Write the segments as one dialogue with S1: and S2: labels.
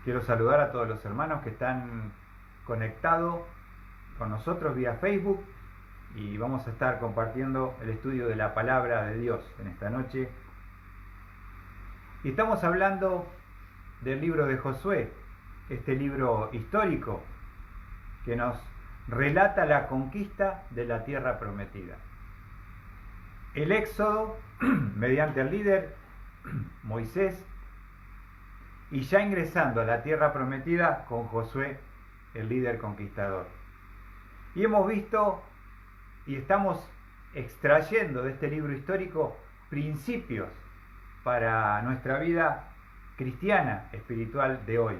S1: Quiero saludar a todos los hermanos que están conectados con nosotros vía Facebook y vamos a estar compartiendo el estudio de la palabra de Dios en esta noche. Y estamos hablando del libro de Josué, este libro histórico que nos relata la conquista de la tierra prometida. El éxodo mediante el líder Moisés y ya ingresando a la tierra prometida con Josué, el líder conquistador. Y hemos visto y estamos extrayendo de este libro histórico principios para nuestra vida cristiana, espiritual de hoy.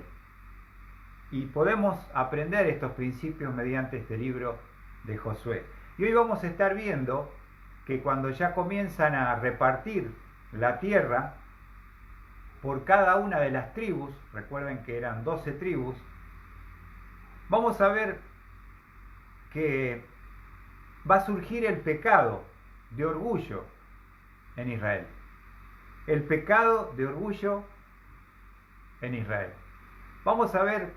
S1: Y podemos aprender estos principios mediante este libro de Josué. Y hoy vamos a estar viendo que cuando ya comienzan a repartir la tierra por cada una de las tribus, recuerden que eran 12 tribus, vamos a ver que va a surgir el pecado de orgullo en Israel. El pecado de orgullo en Israel. Vamos a ver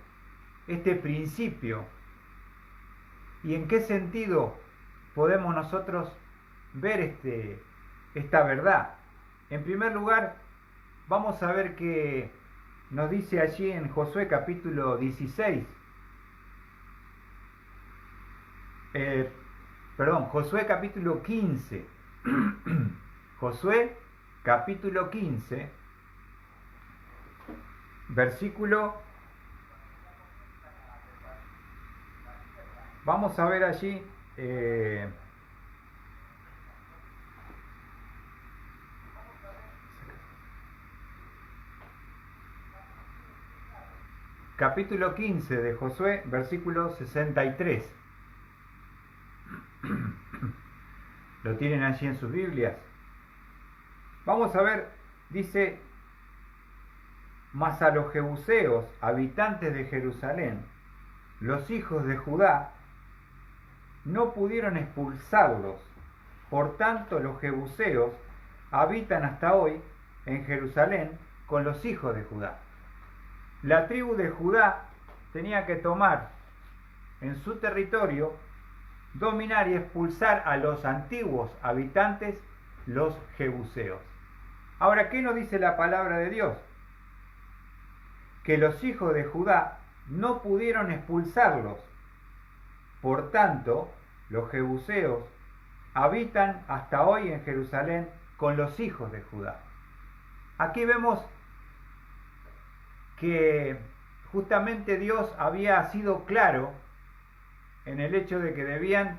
S1: este principio y en qué sentido podemos nosotros ver esta verdad. En primer lugar, vamos a ver que nos dice allí en Josué capítulo 16, Josué capítulo 15, Josué capítulo 15, versículo, vamos a ver allí, capítulo 15 de Josué, versículo 63. ¿Lo tienen allí en sus Biblias? Vamos a ver, dice: mas a los jebuseos, habitantes de Jerusalén, los hijos de Judá, no pudieron expulsarlos. Por tanto, los jebuseos habitan hasta hoy en Jerusalén con los hijos de Judá. La tribu de Judá tenía que tomar en su territorio, dominar y expulsar a los antiguos habitantes, los jebuseos. Ahora, ¿qué nos dice la palabra de Dios? Que los hijos de Judá no pudieron expulsarlos. Por tanto, los jebuseos habitan hasta hoy en Jerusalén con los hijos de Judá. Aquí vemos que justamente Dios había sido claro en el hecho de que debían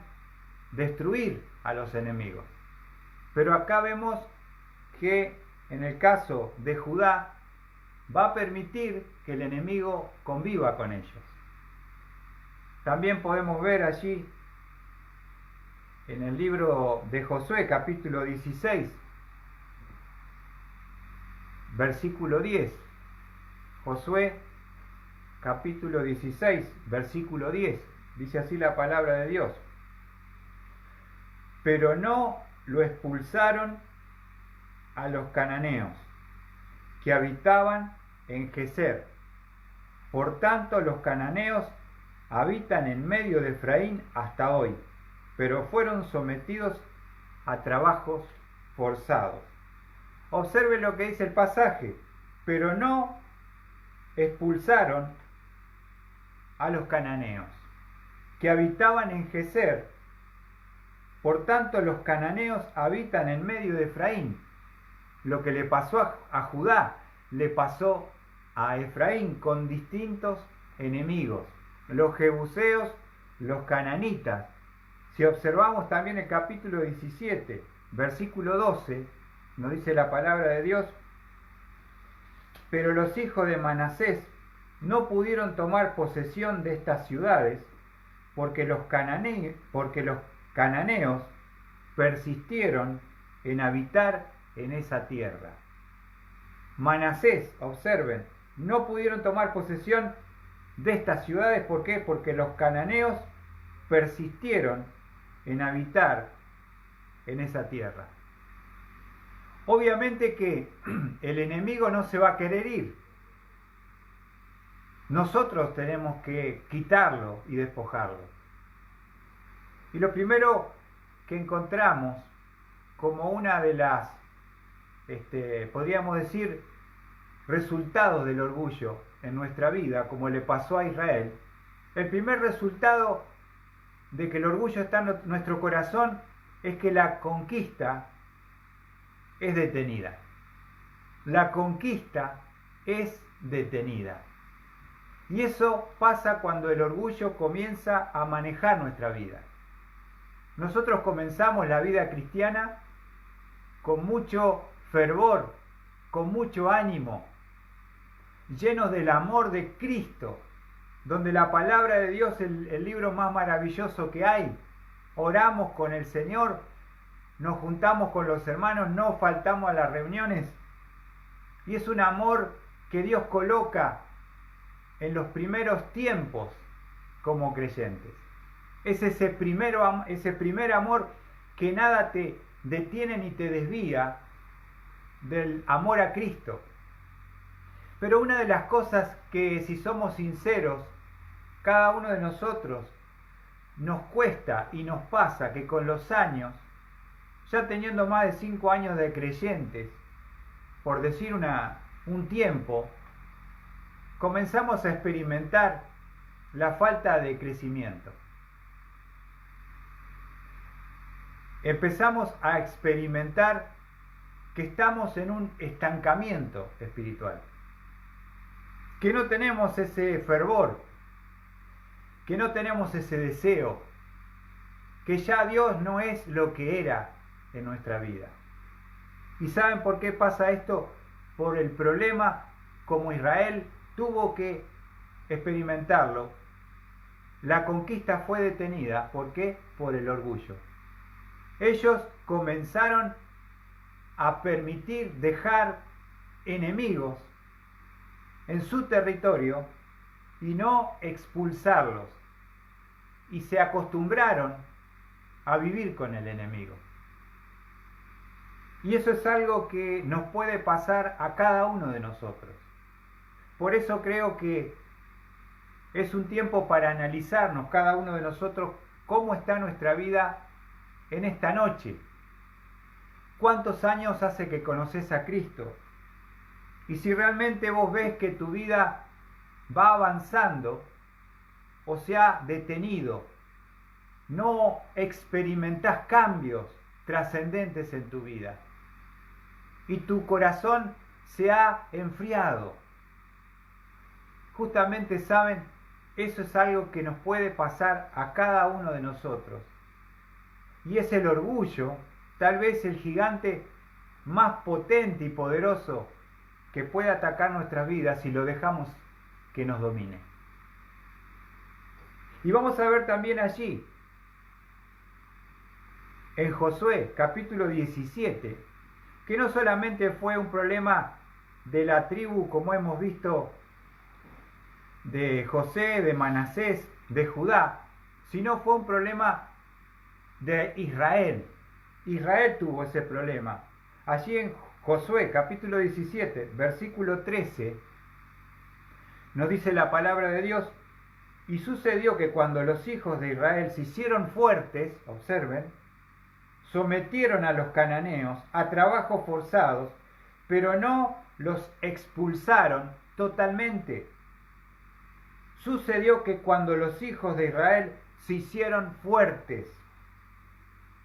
S1: destruir a los enemigos. Pero acá vemos que en el caso de Judá va a permitir que el enemigo conviva con ellos. También podemos ver allí en el libro de Josué capítulo 16, versículo 10. Josué capítulo 16, versículo 10. Dice así la palabra de Dios: pero no lo expulsaron a los cananeos que habitaban en Geser. Por tanto, los cananeos habitan en medio de Efraín hasta hoy, pero fueron sometidos a trabajos forzados. Observe lo que dice el pasaje: pero no expulsaron a los cananeos que habitaban en Geser. Por tanto, los cananeos habitan en medio de Efraín. Lo que le pasó a Judá, le pasó a Efraín con distintos enemigos. Los jebuseos, los cananitas. Si observamos también el capítulo 17, versículo 12, nos dice la palabra de Dios: pero los hijos de Manasés no pudieron tomar posesión de estas ciudades, porque los cananeos persistieron en habitar en esa tierra. Manasés, observen, no pudieron tomar posesión de estas ciudades. ¿Por qué? Porque los cananeos persistieron en habitar en esa tierra. Obviamente que el enemigo no se va a querer ir. nosotros tenemos que quitarlo y despojarlo. Y lo primero que encontramos como una de las, podríamos decir, resultados del orgullo en nuestra vida, como le pasó a Israel, el primer resultado de que el orgullo está en nuestro corazón es que la conquista es detenida. La conquista es detenida. Y eso pasa cuando el orgullo comienza a manejar nuestra vida. Nosotros comenzamos la vida cristiana con mucho fervor, con mucho ánimo, llenos del amor de Cristo, donde la palabra de Dios es el libro más maravilloso que hay. Oramos con el Señor, nos juntamos con los hermanos, no faltamos a las reuniones. Y es un amor que Dios coloca en los primeros tiempos como creyentes. Es ese primer amor que nada te detiene ni te desvía del amor a Cristo. Pero una de las cosas que, si somos sinceros, cada uno de nosotros nos cuesta y nos pasa que con los años, ya teniendo más de 5 años de creyentes, por decir un tiempo, comenzamos a experimentar la falta de crecimiento. Empezamos a experimentar que estamos en un estancamiento espiritual, que no tenemos ese fervor, que no tenemos ese deseo, que ya Dios no es lo que era en nuestra vida. ¿Y saben por qué pasa esto? Por el problema como Israel tuvo que experimentarlo. La conquista fue detenida. ¿Por qué? Por el orgullo. Ellos comenzaron a permitir dejar enemigos en su territorio y no expulsarlos. Y se acostumbraron a vivir con el enemigo. Y eso es algo que nos puede pasar a cada uno de nosotros. Por eso creo que es un tiempo para analizarnos cada uno de nosotros cómo está nuestra vida en esta noche. ¿Cuántos años hace que conoces a Cristo? Y si realmente vos ves que tu vida va avanzando o se ha detenido, no experimentás cambios trascendentes en tu vida y tu corazón se ha enfriado. Justamente, saben, eso es algo que nos puede pasar a cada uno de nosotros. Y es el orgullo, tal vez el gigante más potente y poderoso que puede atacar nuestras vidas si lo dejamos que nos domine. Y vamos a ver también allí, en Josué capítulo 17, que no solamente fue un problema de la tribu, como hemos visto, de José, de Manasés, de Judá, sino fue un problema de Israel. Israel tuvo ese problema. Allí en Josué capítulo 17, versículo 13, nos dice la palabra de Dios: y sucedió que cuando los hijos de Israel se hicieron fuertes, observen, sometieron a los cananeos a trabajos forzados, pero no los expulsaron totalmente. Sucedió que cuando los hijos de Israel se hicieron fuertes,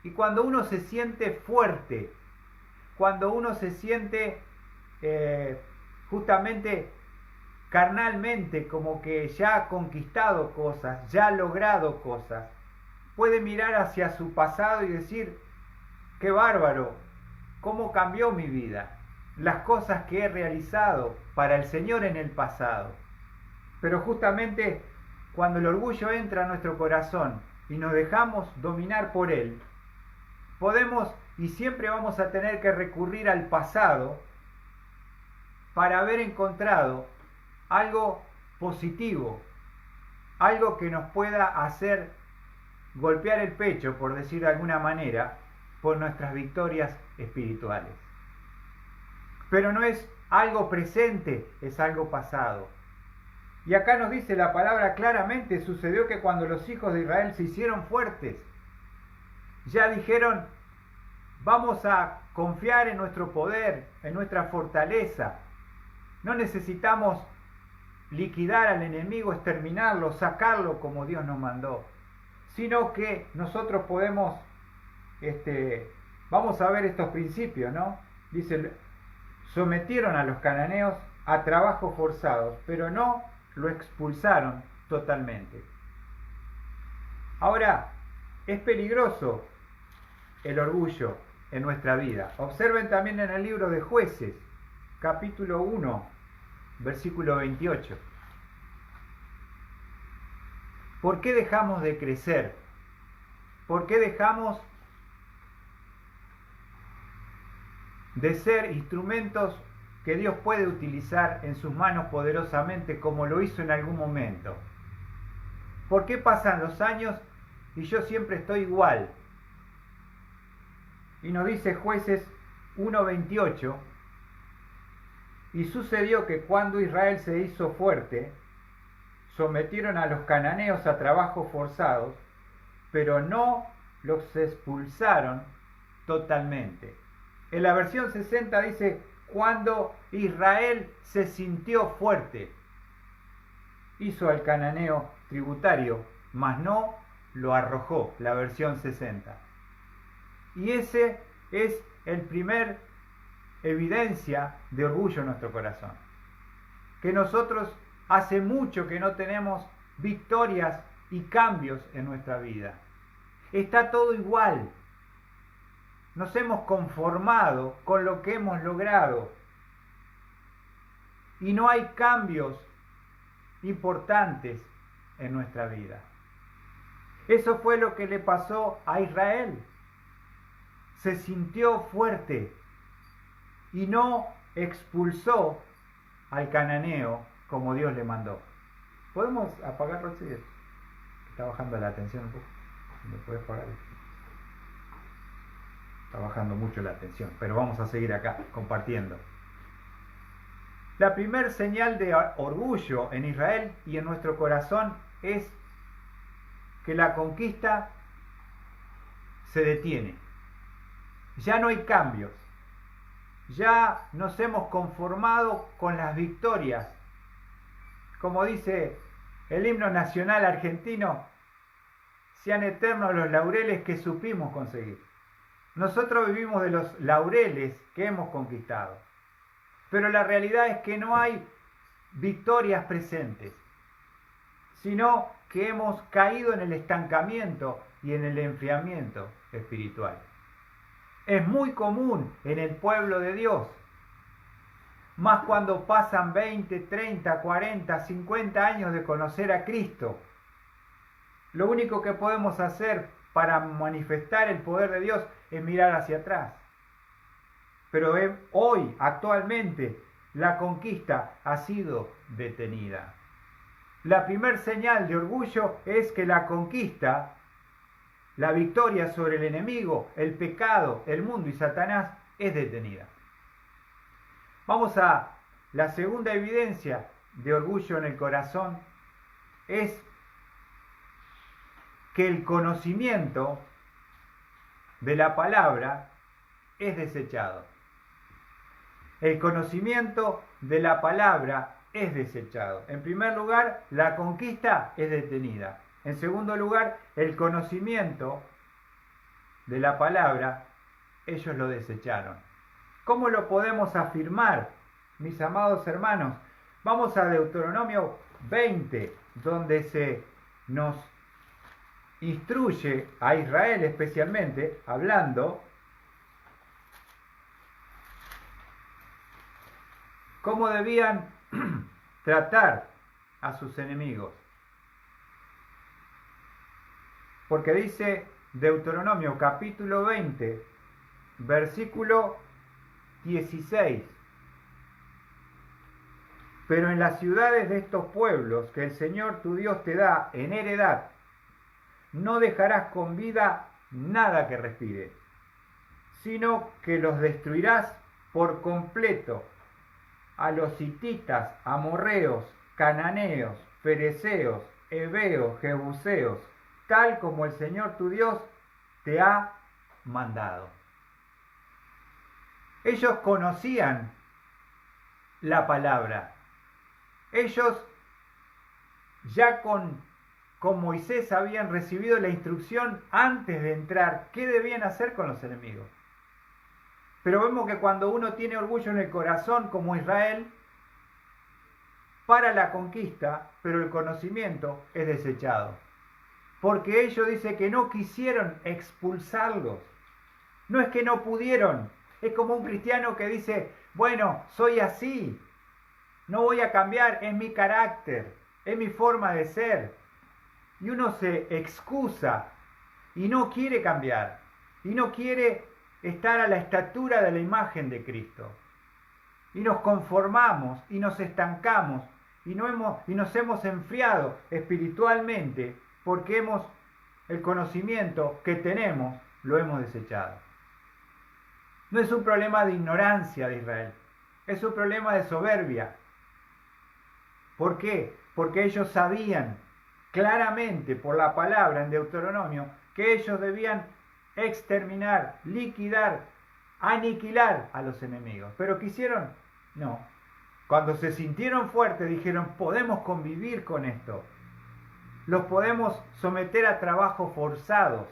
S1: y cuando uno se siente fuerte, cuando uno se siente justamente carnalmente como que ya ha conquistado cosas, ya ha logrado cosas, puede mirar hacia su pasado y decir: qué bárbaro, cómo cambió mi vida, las cosas que he realizado para el Señor en el pasado. Pero justamente cuando el orgullo entra a nuestro corazón y nos dejamos dominar por él, podemos y siempre vamos a tener que recurrir al pasado para haber encontrado algo positivo, algo que nos pueda hacer golpear el pecho, por decir de alguna manera, por nuestras victorias espirituales. Pero no es algo presente, es algo pasado. Y acá nos dice la palabra claramente, sucedió que cuando los hijos de Israel se hicieron fuertes, ya dijeron, vamos a confiar en nuestro poder, en nuestra fortaleza. No necesitamos liquidar al enemigo, exterminarlo, sacarlo como Dios nos mandó, sino que nosotros podemos, vamos a ver estos principios, ¿no? Dice, sometieron a los cananeos a trabajos forzados, pero no lo expulsaron totalmente. Ahora, es peligroso el orgullo en nuestra vida. Observen también en el libro de Jueces, capítulo 1, versículo 28. ¿Por qué dejamos de crecer? ¿Por qué dejamos de ser instrumentos que Dios puede utilizar en sus manos poderosamente como lo hizo en algún momento? ¿Por qué pasan los años y yo siempre estoy igual? Y nos dice Jueces 1:28, y sucedió que cuando Israel se hizo fuerte, sometieron a los cananeos a trabajos forzados, pero no los expulsaron totalmente. En la versión 60 dice, cuando Israel se sintió fuerte, hizo al cananeo tributario, mas no lo arrojó, la versión 60. Y ese es el primer evidencia de orgullo en nuestro corazón. Que nosotros hace mucho que no tenemos victorias y cambios en nuestra vida. Está todo igual. Nos hemos conformado con lo que hemos logrado. Y no hay cambios importantes en nuestra vida. Eso fue lo que le pasó a Israel. Se sintió fuerte y no expulsó al cananeo como Dios le mandó. ¿Podemos apagarlo? Sí, está bajando la atención un poco. ¿Me puedes apagar? Está bajando mucho la atención, pero vamos a seguir acá compartiendo. La primer señal de orgullo en Israel y en nuestro corazón es que la conquista se detiene. Ya no hay cambios. Ya nos hemos conformado con las victorias. Como dice el himno nacional argentino, sean eternos los laureles que supimos conseguir. Nosotros vivimos de los laureles que hemos conquistado. Pero la realidad es que no hay victorias presentes, sino que hemos caído en el estancamiento y en el enfriamiento espiritual. Es muy común en el pueblo de Dios, más cuando pasan 20, 30, 40, 50 años de conocer a Cristo. Lo único que podemos hacer para manifestar el poder de Dios es mirar hacia atrás. Pero hoy, actualmente, la conquista ha sido detenida. La primer señal de orgullo es que la conquista, la victoria sobre el enemigo, el pecado, el mundo y Satanás es detenida. Vamos a la segunda evidencia de orgullo en el corazón, es que el conocimiento de la palabra es desechado. El conocimiento de la palabra es desechado. En primer lugar, la conquista es detenida. En segundo lugar, el conocimiento de la palabra, ellos lo desecharon. ¿Cómo lo podemos afirmar, mis amados hermanos? Vamos a Deuteronomio 20, donde se nos instruye a Israel especialmente, hablando cómo debían tratar a sus enemigos. Porque dice Deuteronomio capítulo 20, versículo 16. Pero en las ciudades de estos pueblos que el Señor tu Dios te da en heredad, no dejarás con vida nada que respire, sino que los destruirás por completo, a los hititas, amorreos, cananeos, fereceos, heveos, jebuseos, tal como el Señor tu Dios te ha mandado. Ellos conocían la palabra. Ellos ya con Moisés habían recibido la instrucción antes de entrar qué debían hacer con los enemigos. Pero vemos que cuando uno tiene orgullo en el corazón como Israel, para la conquista, pero el conocimiento es desechado. Porque ellos dicen que no quisieron expulsarlos. No es que no pudieron. Es como un cristiano que dice, bueno, soy así. No voy a cambiar, es mi carácter, es mi forma de ser. Y uno se excusa y no quiere cambiar. Y no quiere estar a la estatura de la imagen de Cristo. Y nos conformamos y nos estancamos y nos hemos enfriado espiritualmente porque el conocimiento que tenemos lo hemos desechado. No es un problema de ignorancia de Israel, es un problema de soberbia. ¿Por qué? Porque ellos sabían claramente por la palabra en Deuteronomio que ellos debían exterminar, liquidar, aniquilar a los enemigos. ¿Pero quisieron? No. Cuando se sintieron fuertes dijeron, podemos convivir con esto. Los podemos someter a trabajos forzados.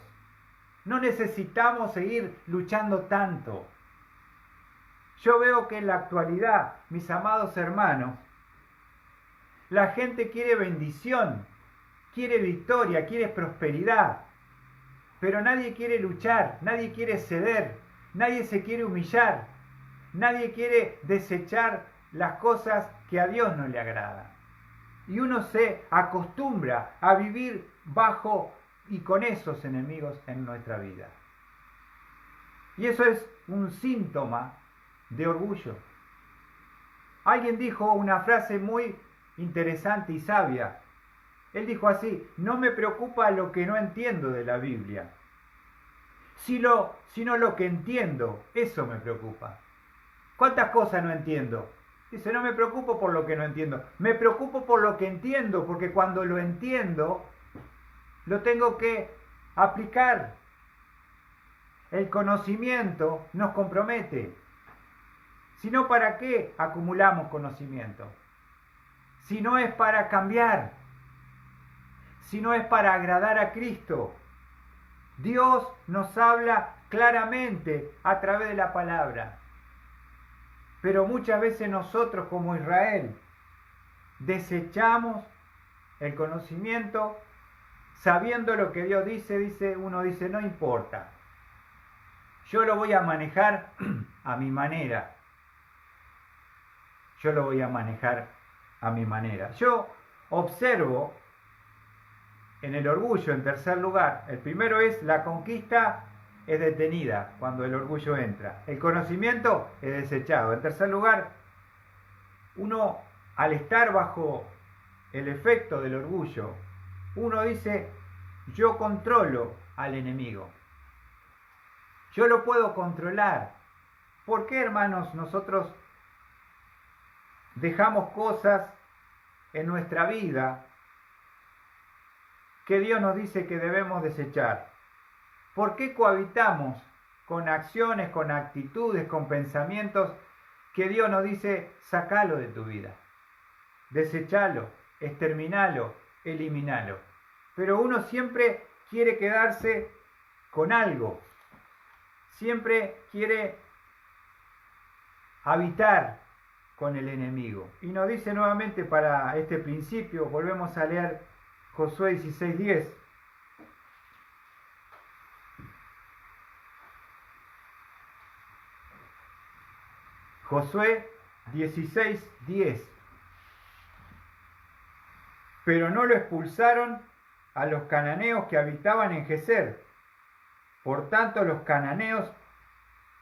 S1: No necesitamos seguir luchando tanto. Yo veo que en la actualidad, mis amados hermanos, la gente quiere bendición, quiere victoria, quiere prosperidad. Pero nadie quiere luchar, nadie quiere ceder, nadie se quiere humillar, nadie quiere desechar las cosas que a Dios no le agradan. Y uno se acostumbra a vivir bajo y con esos enemigos en nuestra vida. Y eso es un síntoma de orgullo. Alguien dijo una frase muy interesante y sabia. Él dijo así, no me preocupa lo que no entiendo de la Biblia, sino lo que entiendo, eso me preocupa. ¿Cuántas cosas no entiendo? Dice, no me preocupo por lo que no entiendo, me preocupo por lo que entiendo, porque cuando lo entiendo, lo tengo que aplicar. El conocimiento nos compromete. Si no, ¿para qué acumulamos conocimiento? Si no es para cambiar, si no es para agradar a Cristo. Dios nos habla claramente a través de la palabra. Pero muchas veces nosotros como Israel desechamos el conocimiento sabiendo lo que Dios dice, uno dice, no importa. Yo lo voy a manejar a mi manera. Yo lo voy a manejar a mi manera. Yo observo en el orgullo, en tercer lugar, el primero es la conquista es detenida cuando el orgullo entra. El conocimiento es desechado. En tercer lugar, uno al estar bajo el efecto del orgullo, uno dice, yo controlo al enemigo. Yo lo puedo controlar. ¿Por qué, hermanos, nosotros dejamos cosas en nuestra vida que Dios nos dice que debemos desechar? ¿Por qué cohabitamos con acciones, con actitudes, con pensamientos que Dios nos dice, sacalo de tu vida, desechalo, exterminalo, eliminalo? Pero uno siempre quiere quedarse con algo, siempre quiere habitar con el enemigo. Y nos dice nuevamente para este principio, volvemos a leer Josué 16:10. Josué 16:10. Pero no lo expulsaron a los cananeos que habitaban en Geser. Por tanto, los cananeos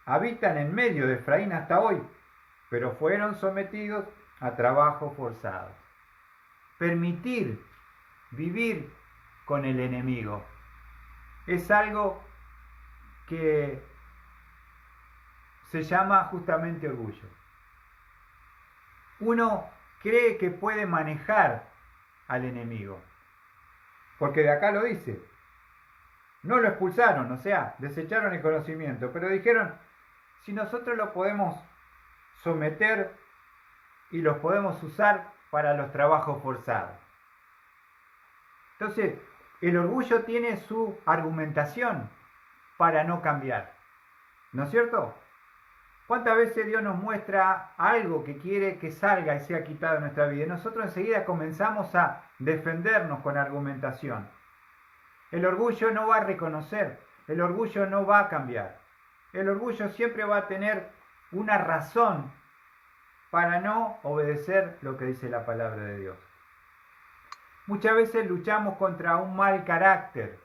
S1: habitan en medio de Efraín hasta hoy, pero fueron sometidos a trabajo forzado. Permitir vivir con el enemigo es algo que se llama justamente orgullo. Uno cree que puede manejar al enemigo. Porque de acá lo dice. No lo expulsaron, o sea, desecharon el conocimiento, pero dijeron, si nosotros lo podemos someter y los podemos usar para los trabajos forzados. Entonces, el orgullo tiene su argumentación para no cambiar. ¿No es cierto? ¿Cuántas veces Dios nos muestra algo que quiere que salga y sea quitado de nuestra vida? Y nosotros enseguida comenzamos a defendernos con argumentación. El orgullo no va a reconocer, el orgullo no va a cambiar. El orgullo siempre va a tener una razón para no obedecer lo que dice la palabra de Dios. Muchas veces luchamos contra un mal carácter,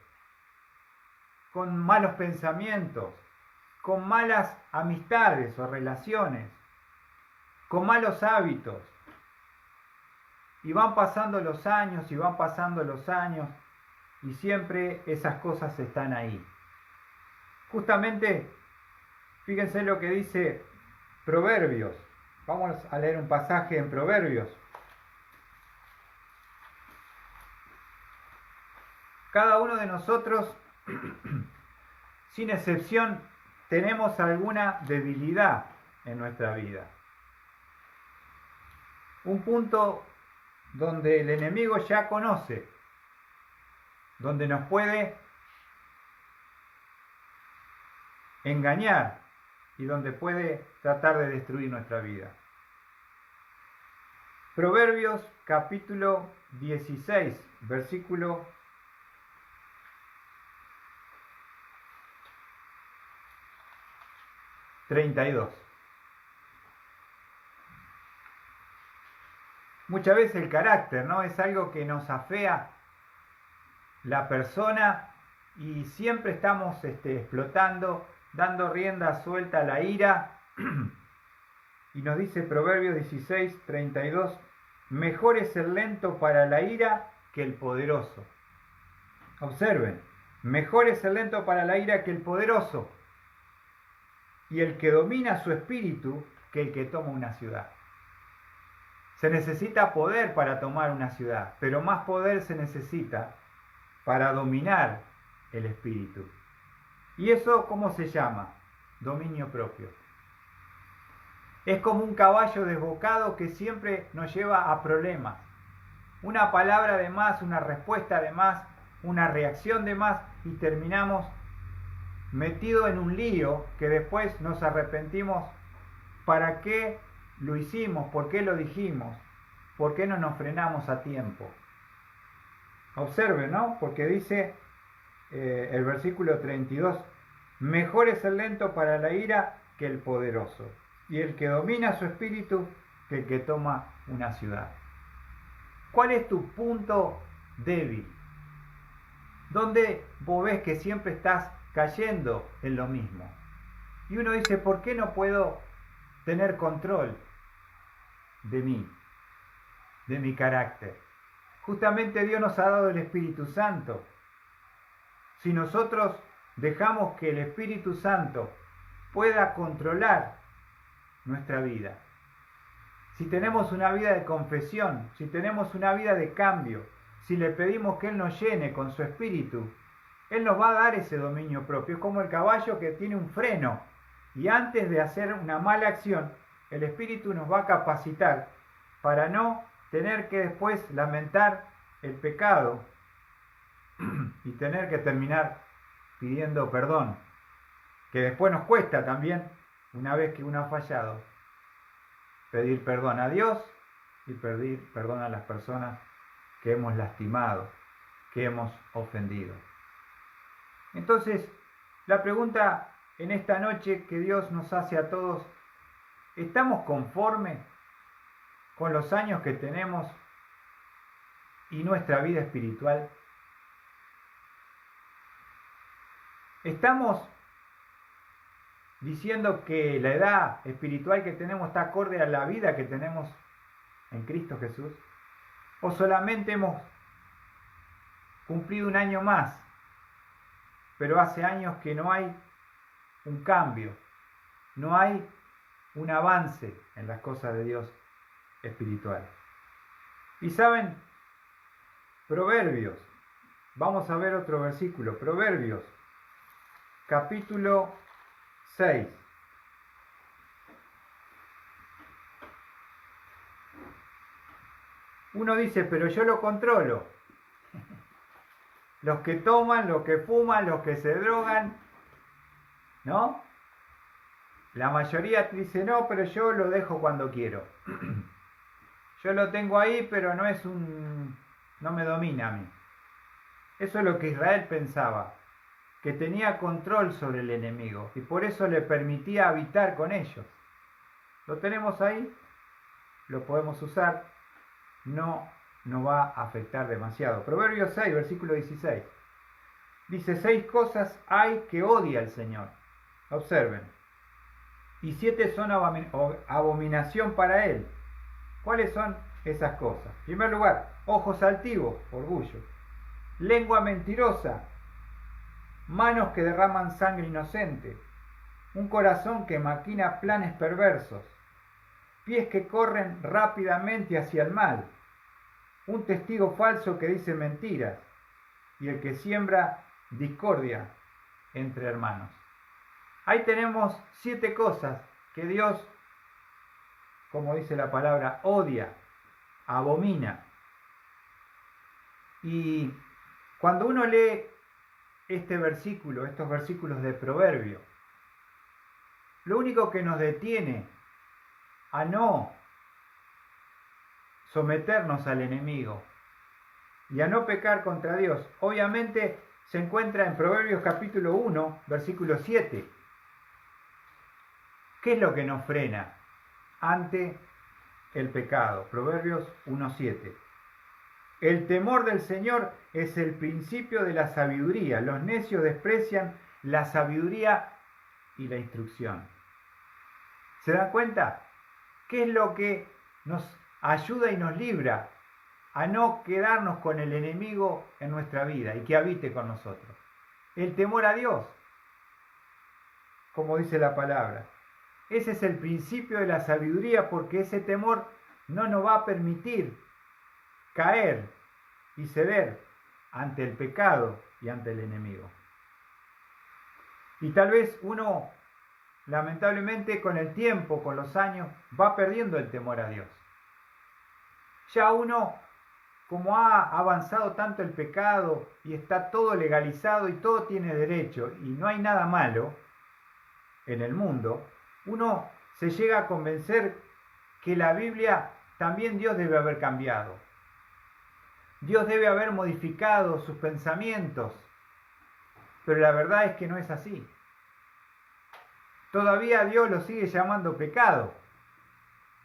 S1: con malos pensamientos, con malas amistades o relaciones, con malos hábitos. Y van pasando los años y van pasando los años y siempre esas cosas están ahí. Justamente, fíjense lo que dice Proverbios. Vamos a leer un pasaje en Proverbios. Cada uno de nosotros, sin excepción, tenemos alguna debilidad en nuestra vida. Un punto donde el enemigo ya conoce, donde nos puede engañar y donde puede tratar de destruir nuestra vida. Proverbios capítulo 16, versículo 32. Muchas veces el carácter, ¿no? Es algo que nos afea la persona y siempre estamos explotando, dando rienda suelta a la ira. Y nos dice Proverbios 16, 32, mejor es el lento para la ira que el poderoso. Observen, mejor es el lento para la ira que el poderoso, y el que domina su espíritu que el que toma una ciudad. Se necesita poder para tomar una ciudad, pero más poder se necesita para dominar el espíritu. ¿Y eso cómo se llama? Dominio propio. Es como un caballo desbocado que siempre nos lleva a problemas. Una palabra de más, una respuesta de más, una reacción de más y terminamos metidos en un lío que después nos arrepentimos. ¿Para qué lo hicimos? ¿Por qué lo dijimos? ¿Por qué no nos frenamos a tiempo? Observen, ¿no? Porque dice el versículo 32, mejor es el lento para la ira que el poderoso, y el que domina su espíritu que el que toma una ciudad. ¿Cuál es tu punto débil? ¿Dónde vos ves que siempre estás cayendo en lo mismo? Y uno dice, ¿por qué no puedo tener control de mí, de mi carácter? Justamente Dios nos ha dado el Espíritu Santo. Si nosotros dejamos que el Espíritu Santo pueda controlar nuestra vida, si tenemos una vida de confesión, si tenemos una vida de cambio, si le pedimos que Él nos llene con su Espíritu, Él nos va a dar ese dominio propio. Es como el caballo que tiene un freno y antes de hacer una mala acción, el Espíritu nos va a capacitar para no tener que después lamentar el pecado y tener que terminar pidiendo perdón, que después nos cuesta también, una vez que uno ha fallado, pedir perdón a Dios y pedir perdón a las personas que hemos lastimado, que hemos ofendido. Entonces, la pregunta en esta noche que Dios nos hace a todos, ¿estamos conformes con los años que tenemos y nuestra vida espiritual? ¿Estamos diciendo que la edad espiritual que tenemos está acorde a la vida que tenemos en Cristo Jesús? ¿O solamente hemos cumplido un año más, pero hace años que no hay un cambio, no hay un avance en las cosas de Dios espiritual? Y saben, Proverbios, vamos a ver otro versículo, Proverbios, capítulo 6. Uno dice, pero yo lo controlo. Los que toman, los que fuman, los que se drogan, ¿no? La mayoría dice, no, pero yo lo dejo cuando quiero. Yo lo tengo ahí, pero no me domina a mí. Eso es lo que Israel pensaba, que tenía control sobre el enemigo y por eso le permitía habitar con ellos. Lo tenemos ahí, lo podemos usar, no nos va a afectar demasiado. Proverbios 6, versículo 16. Dice, 6 cosas hay que odia el Señor. Observen. Y 7 son abominación para Él. ¿Cuáles son esas cosas? En primer lugar, ojos altivos, orgullo. Lengua mentirosa. Manos que derraman sangre inocente. Un corazón que maquina planes perversos. Pies que corren rápidamente hacia el mal. Un testigo falso que dice mentiras. Y el que siembra discordia entre hermanos. Ahí tenemos 7 cosas que Dios, como dice la palabra, odia, abomina. Y cuando uno lee este versículo, estos versículos de Proverbio, lo único que nos detiene a no someternos al enemigo y a no pecar contra Dios, obviamente se encuentra en Proverbios capítulo 1, versículo 7. ¿Qué es lo que nos frena ante el pecado? Proverbios 1:7. El temor del Señor es el principio de la sabiduría. Los necios desprecian la sabiduría y la instrucción. ¿Se dan cuenta? ¿Qué es lo que nos ayuda y nos libra a no quedarnos con el enemigo en nuestra vida y que habite con nosotros? El temor a Dios, como dice la palabra. Ese es el principio de la sabiduría, porque ese temor no nos va a permitir caer y ceder ante el pecado y ante el enemigo. Y tal vez uno, lamentablemente, con el tiempo, con los años, va perdiendo el temor a Dios. Ya uno, como ha avanzado tanto el pecado y está todo legalizado y todo tiene derecho y no hay nada malo en el mundo, uno se llega a convencer que la Biblia también Dios debe haber cambiado. Dios debe haber modificado sus pensamientos, pero la verdad es que no es así. Todavía Dios lo sigue llamando pecado.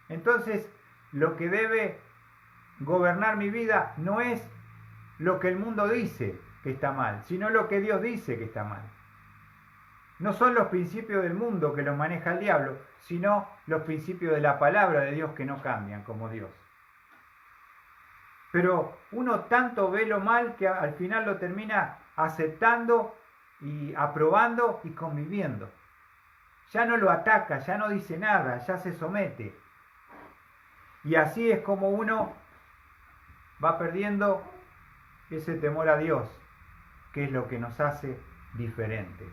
S1: Entonces, lo que debe gobernar mi vida no es lo que el mundo dice que está mal, sino lo que Dios dice que está mal. No son los principios del mundo que los maneja el diablo, sino los principios de la palabra de Dios que no cambian como Dios. Pero uno tanto ve lo mal que al final lo termina aceptando y aprobando y conviviendo. Ya no lo ataca, ya no dice nada, ya se somete. Y así es como uno va perdiendo ese temor a Dios, que es lo que nos hace diferentes.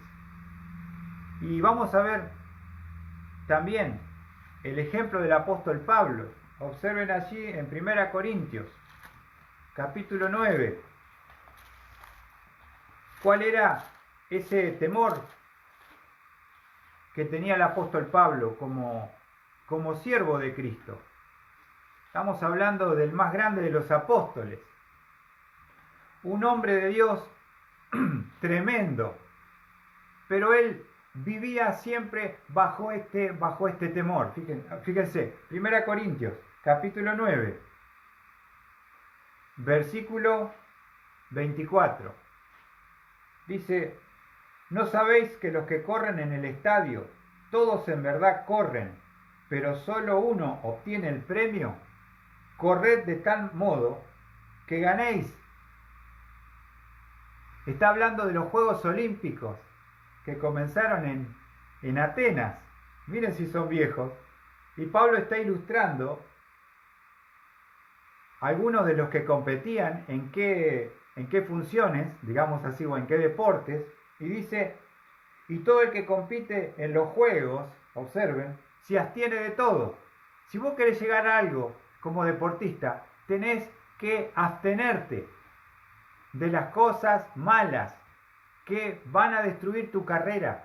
S1: Y vamos a ver también el ejemplo del apóstol Pablo. Observen allí en 1 Corintios, capítulo 9. ¿Cuál era ese temor que tenía el apóstol Pablo como siervo de Cristo? Estamos hablando del más grande de los apóstoles. Un hombre de Dios tremendo. Pero él vivía siempre bajo este temor. Fíjense, 1 Corintios, capítulo 9, versículo 24. Dice, ¿no sabéis que los que corren en el estadio, todos en verdad corren, pero solo uno obtiene el premio? Corred de tal modo que ganéis. Está hablando de los Juegos Olímpicos que comenzaron en Atenas. Miren si son viejos. Y Pablo está ilustrando algunos de los que competían en qué funciones, digamos así, o en qué deportes, y dice, y todo el que compite en los juegos, observen, se abstiene de todo. Si vos querés llegar a algo como deportista, tenés que abstenerte de las cosas malas que van a destruir tu carrera.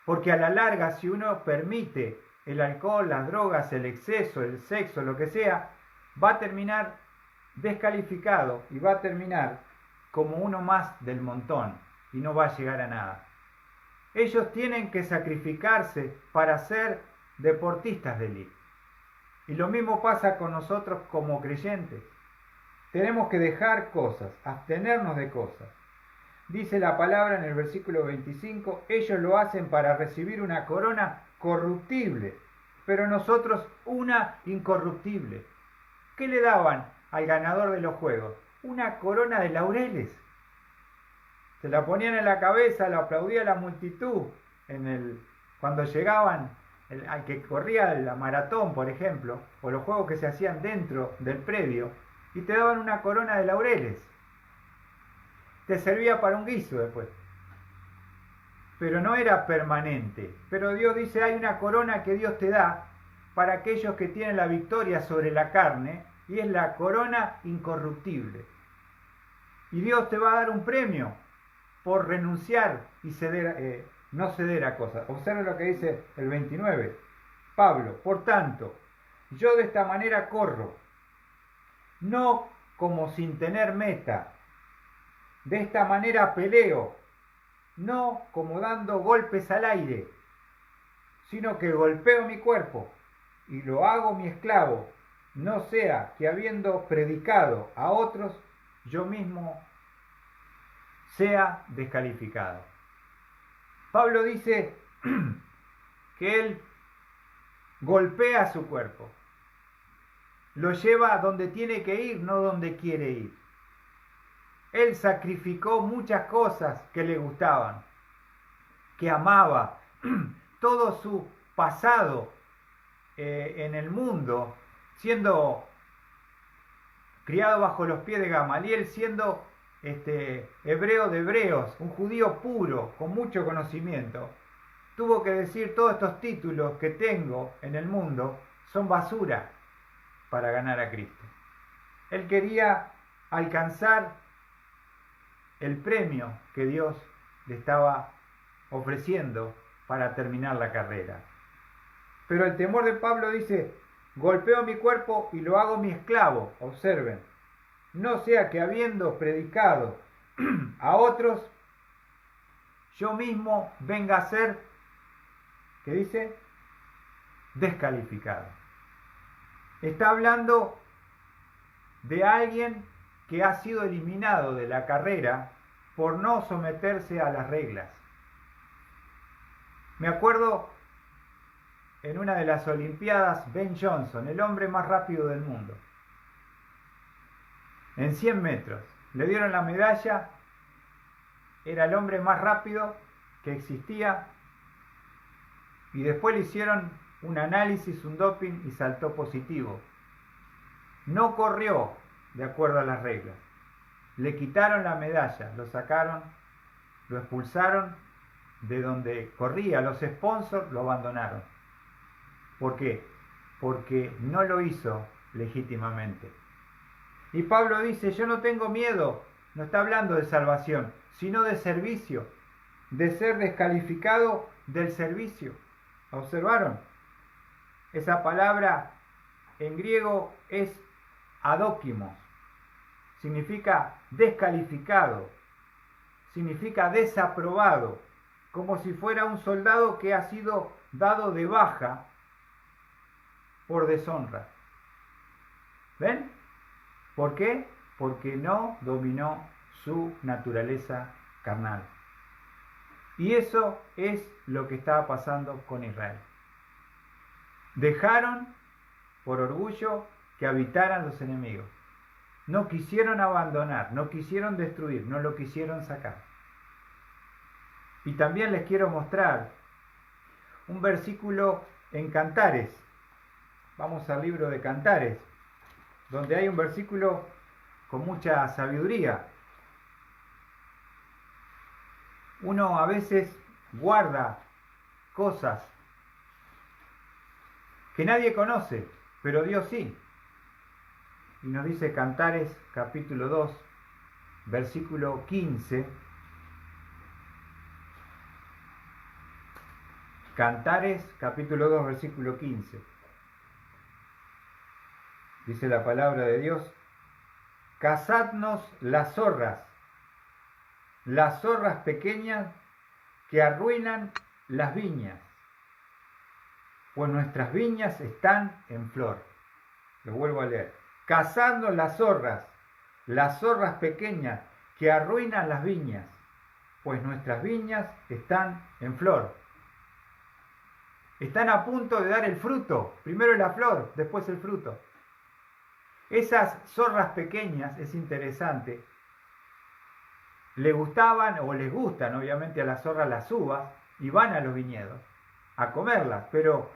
S1: Porque a la larga, si uno permite el alcohol, las drogas, el exceso, el sexo, lo que sea, va a terminar descalificado y va a terminar como uno más del montón y no va a llegar a nada. Ellos tienen que sacrificarse para ser deportistas de élite. Y lo mismo pasa con nosotros como creyentes. Tenemos que dejar cosas, abstenernos de cosas. Dice la palabra en el versículo 25, ellos lo hacen para recibir una corona corruptible, pero nosotros una incorruptible. ¿Qué le daban al ganador de los juegos? Una corona de laureles. Se la ponían en la cabeza, la aplaudía la multitud cuando llegaban, al que corría la maratón, por ejemplo, o los juegos que se hacían dentro del predio, y te daban una corona de laureles. Te servía para un guiso después. Pero no era permanente. Pero Dios dice, hay una corona que Dios te da para aquellos que tienen la victoria sobre la carne, y es la corona incorruptible. Y Dios te va a dar un premio por renunciar y no ceder a cosas. Observen lo que dice el 29. Pablo, por tanto, yo de esta manera corro, no como sin tener meta. De esta manera peleo, no como dando golpes al aire, sino que golpeo mi cuerpo y lo hago mi esclavo, no sea que habiendo predicado a otros, yo mismo sea descalificado. Pablo dice que él golpea su cuerpo, lo lleva a donde tiene que ir, no donde quiere ir. Él sacrificó muchas cosas que le gustaban, que amaba, todo su pasado en el mundo, siendo criado bajo los pies de Gamaliel, siendo hebreo de hebreos, un judío puro, con mucho conocimiento, tuvo que decir, todos estos títulos que tengo en el mundo son basura para ganar a Cristo. Él quería alcanzar el premio que Dios le estaba ofreciendo para terminar la carrera. Pero el temor de Pablo dice, golpeo mi cuerpo y lo hago mi esclavo. Observen, no sea que habiendo predicado a otros, yo mismo venga a ser, ¿qué dice? Descalificado. Está hablando de alguien que ha sido eliminado de la carrera por no someterse a las reglas. Me acuerdo en una de las Olimpiadas, Ben Johnson, el hombre más rápido del mundo, en 100 metros, le dieron la medalla, era el hombre más rápido que existía, y después le hicieron un análisis, un doping, y saltó positivo. No corrió de acuerdo a las reglas. Le quitaron la medalla, lo sacaron, lo expulsaron de donde corría, los sponsors lo abandonaron. ¿Por qué? Porque no lo hizo legítimamente. Y Pablo dice, yo no tengo miedo, no está hablando de salvación, sino de servicio, de ser descalificado del servicio. ¿Observaron? Esa palabra en griego es adóquimos, significa descalificado, significa desaprobado, como si fuera un soldado que ha sido dado de baja por deshonra. ¿Ven? ¿Por qué? Porque no dominó su naturaleza carnal. Y eso es lo que estaba pasando con Israel. Dejaron, por orgullo, que habitaran los enemigos. No quisieron abandonar, no quisieron destruir, no lo quisieron sacar. Y también les quiero mostrar un versículo en Cantares. Vamos al libro de Cantares. donde hay un versículo con mucha sabiduría. Uno a veces guarda cosas que nadie conoce, pero Dios sí. Y nos dice Cantares capítulo 2, versículo 15. Cantares capítulo 2, versículo 15. Dice la palabra de Dios: cazadnos las zorras pequeñas que arruinan las viñas, pues nuestras viñas están en flor. Lo vuelvo a leer. Cazadnos las zorras pequeñas que arruinan las viñas, pues nuestras viñas están en flor. Están a punto de dar el fruto. Primero la flor, después el fruto. Esas zorras pequeñas, es interesante, le gustaban o les gustan obviamente a las zorras las uvas y van a los viñedos a comerlas, pero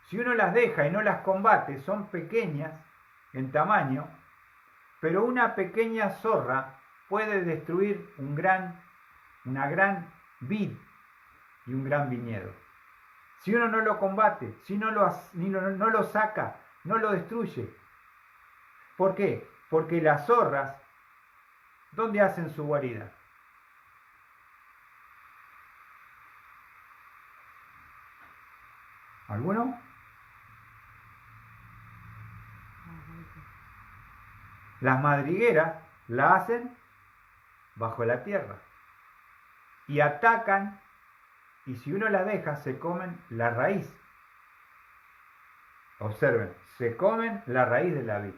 S1: si uno las deja y no las combate, son pequeñas en tamaño, pero una pequeña zorra puede destruir una gran vid y un gran viñedo. Si uno no lo combate, si no lo saca, no lo destruye. ¿Por qué? Porque las zorras, ¿dónde hacen su guarida? ¿Alguno? Las madrigueras la hacen bajo la tierra y atacan, y si uno la deja se comen la raíz. Observen, se comen la raíz de la vid.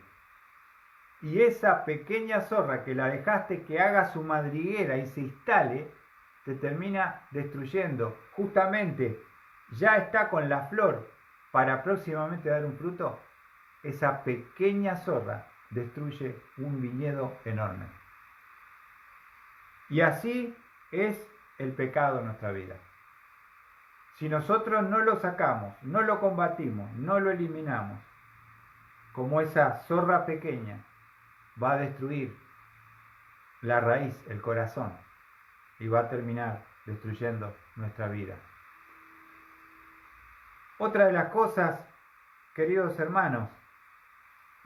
S1: Y esa pequeña zorra que la dejaste que haga su madriguera y se instale, te termina destruyendo. Justamente ya está con la flor para próximamente dar un fruto. Esa pequeña zorra destruye un viñedo enorme. Y así es el pecado en nuestra vida. Si nosotros no lo sacamos, no lo combatimos, no lo eliminamos, como esa zorra pequeña, va a destruir la raíz, el corazón, y va a terminar destruyendo nuestra vida. Otra de las cosas, queridos hermanos,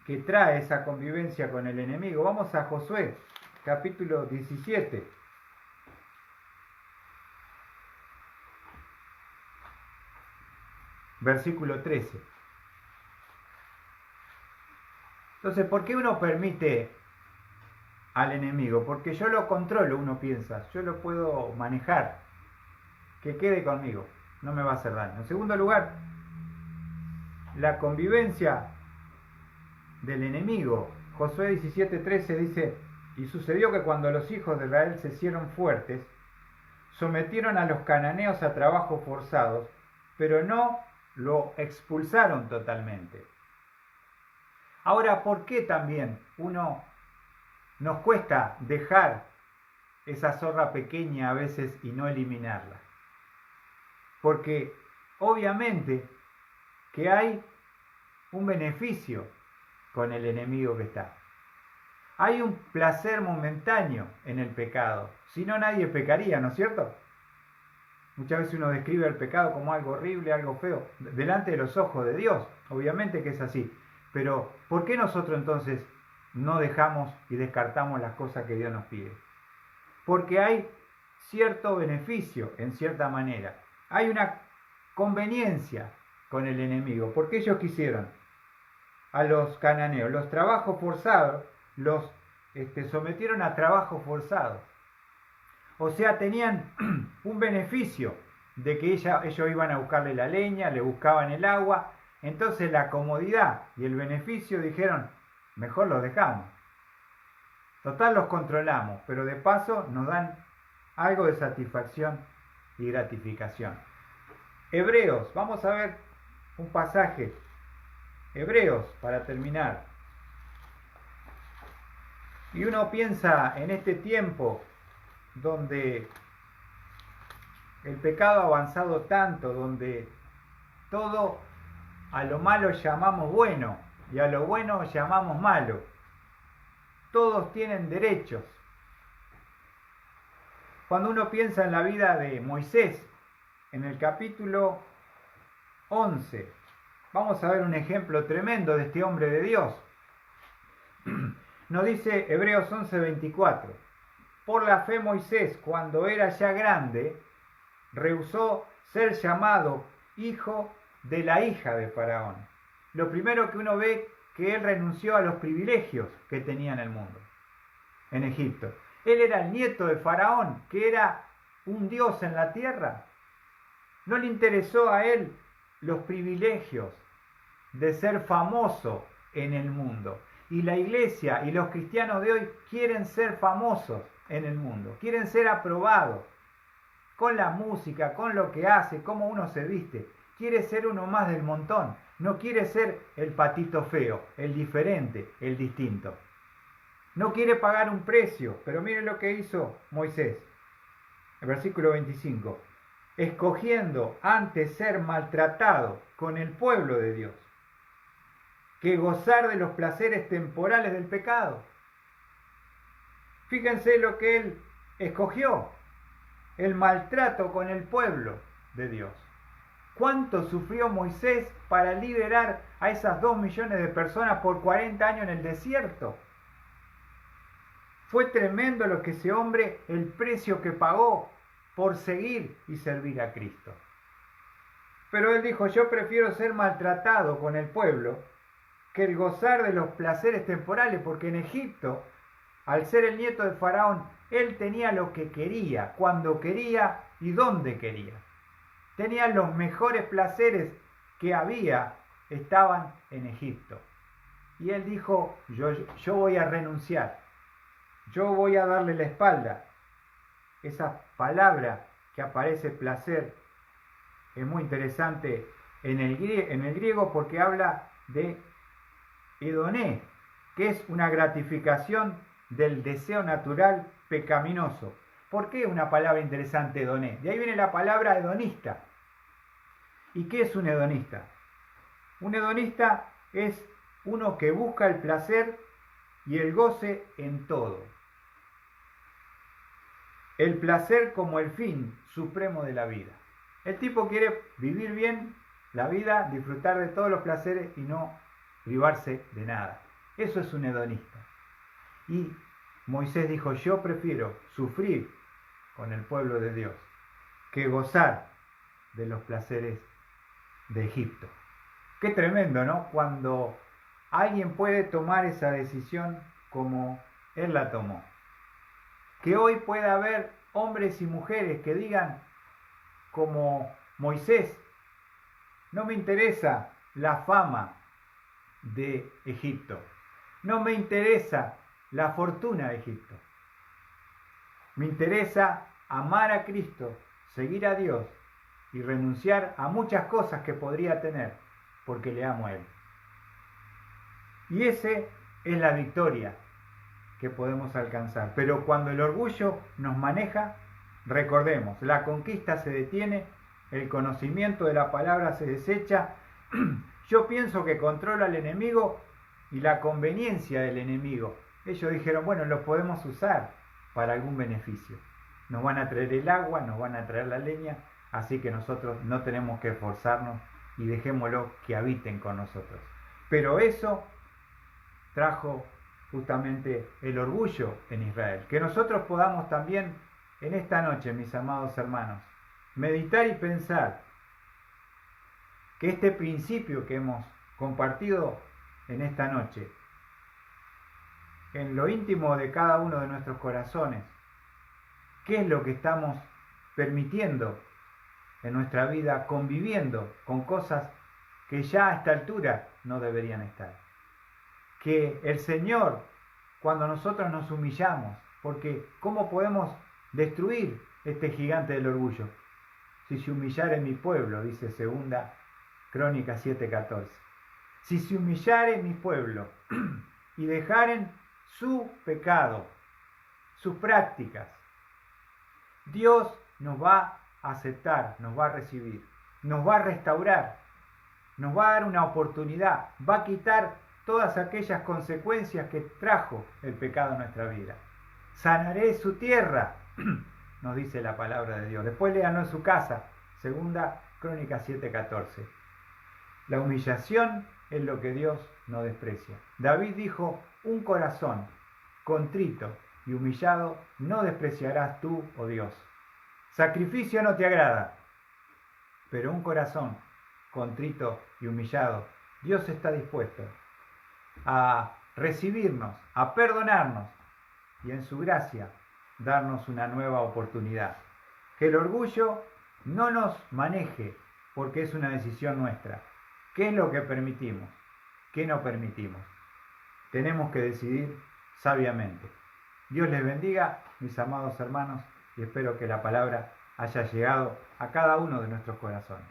S1: que trae esa convivencia con el enemigo, vamos a Josué, capítulo 17. Versículo 13. Entonces, ¿por qué uno permite al enemigo? Porque yo lo controlo, uno piensa, yo lo puedo manejar, que quede conmigo, no me va a hacer daño. En segundo lugar, la convivencia del enemigo. Josué 17:13 dice: y sucedió que cuando los hijos de Israel se hicieron fuertes, sometieron a los cananeos a trabajos forzados, pero no lo expulsaron totalmente. Ahora, ¿por qué también nos cuesta dejar esa zorra pequeña a veces y no eliminarla? Porque obviamente que hay un beneficio con el enemigo que está. Hay un placer momentáneo en el pecado. Si no, nadie pecaría, ¿no es cierto? Muchas veces uno describe el pecado como algo horrible, algo feo, delante de los ojos de Dios. Obviamente que es así. Pero, ¿por qué nosotros entonces no dejamos y descartamos las cosas que Dios nos pide? Porque hay cierto beneficio, en cierta manera. Hay una conveniencia con el enemigo. Porque ellos quisieron a los cananeos los trabajos forzados, los sometieron a trabajos forzados. O sea, tenían un beneficio de que ellos iban a buscarle la leña, le buscaban el agua. Entonces la comodidad y el beneficio dijeron, mejor los dejamos. Total, los controlamos, pero de paso nos dan algo de satisfacción y gratificación. Hebreos, vamos a ver un pasaje. Hebreos, para terminar. Y uno piensa en este tiempo donde el pecado ha avanzado tanto, donde todo a lo malo llamamos bueno, y a lo bueno llamamos malo. Todos tienen derechos. Cuando uno piensa en la vida de Moisés, en el capítulo 11, vamos a ver un ejemplo tremendo de este hombre de Dios. Nos dice Hebreos 11:24, por la fe Moisés, cuando era ya grande, rehusó ser llamado hijo de la hija de Faraón. Lo primero que uno ve que él renunció a los privilegios que tenía en el mundo, en Egipto. Él era el nieto de Faraón, que era un dios en la tierra. No le interesó a él los privilegios de ser famoso en el mundo. Y la iglesia y los cristianos de hoy quieren ser famosos en el mundo, quieren ser aprobados con la música, con lo que hace, cómo uno se viste. Quiere ser uno más del montón, no quiere ser el patito feo, el diferente, el distinto. No quiere pagar un precio, pero miren lo que hizo Moisés. El versículo 25. Escogiendo antes ser maltratado con el pueblo de Dios, que gozar de los placeres temporales del pecado. Fíjense lo que él escogió, el maltrato con el pueblo de Dios. ¿Cuánto sufrió Moisés para liderar a esas 2 millones de personas por 40 años en el desierto? Fue tremendo lo que ese hombre, el precio que pagó por seguir y servir a Cristo. Pero él dijo, yo prefiero ser maltratado con el pueblo que el gozar de los placeres temporales, porque en Egipto, al ser el nieto de Faraón, él tenía lo que quería, cuando quería y donde quería. Tenía los mejores placeres que había, estaban en Egipto. Y él dijo, yo voy a renunciar, yo voy a darle la espalda. Esa palabra que aparece placer es muy interesante en el griego porque habla de hedoné, que es una gratificación del deseo natural pecaminoso. ¿Por qué una palabra interesante hedoné? De ahí viene la palabra hedonista. ¿Y qué es un hedonista? Un hedonista es uno que busca el placer y el goce en todo. El placer como el fin supremo de la vida. El tipo quiere vivir bien la vida, disfrutar de todos los placeres y no privarse de nada. Eso es un hedonista. Y Moisés dijo, yo prefiero sufrir con el pueblo de Dios que gozar de los placeres de Egipto. Qué tremendo, ¿no? Cuando alguien puede tomar esa decisión como él la tomó. Que hoy pueda haber hombres y mujeres que digan como Moisés, no me interesa la fama de Egipto, no me interesa la fortuna de Egipto, me interesa amar a Cristo, seguir a Dios y renunciar a muchas cosas que podría tener porque le amo a Él. Y esa es la victoria que podemos alcanzar. Pero cuando el orgullo nos maneja, recordemos, la conquista se detiene, el conocimiento de la palabra se desecha. Yo pienso que controla al enemigo y la conveniencia del enemigo. Ellos dijeron, bueno, lo podemos usar para algún beneficio. Nos van a traer el agua, nos van a traer la leña, así que nosotros no tenemos que esforzarnos y dejémoslo que habiten con nosotros. Pero eso trajo justamente el orgullo en Israel. Que nosotros podamos también en esta noche, mis amados hermanos, meditar y pensar que este principio que hemos compartido en esta noche, en lo íntimo de cada uno de nuestros corazones, qué es lo que estamos permitiendo en nuestra vida, conviviendo con cosas que ya a esta altura no deberían estar. Que el Señor, cuando nosotros nos humillamos, porque ¿cómo podemos destruir este gigante del orgullo? Si se humillare mi pueblo, dice 2 Crónicas 7:14. Si se humillare mi pueblo y dejaren su pecado, sus prácticas, Dios nos va a aceptar, nos va a recibir, nos va a restaurar, nos va a dar una oportunidad, va a quitar todas aquellas consecuencias que trajo el pecado en nuestra vida. Sanaré su tierra, nos dice la palabra de Dios. Después léanlo en su casa, segunda Crónicas 7:14. La humillación es lo que Dios no desprecia. David dijo, un corazón contrito y humillado no despreciarás tú, oh Dios. Sacrificio no te agrada, pero un corazón contrito y humillado, Dios está dispuesto a recibirnos, a perdonarnos y en su gracia darnos una nueva oportunidad. Que el orgullo no nos maneje porque es una decisión nuestra. ¿Qué es lo que permitimos? ¿Qué no permitimos? Tenemos que decidir sabiamente. Dios les bendiga, mis amados hermanos, y espero que la palabra haya llegado a cada uno de nuestros corazones.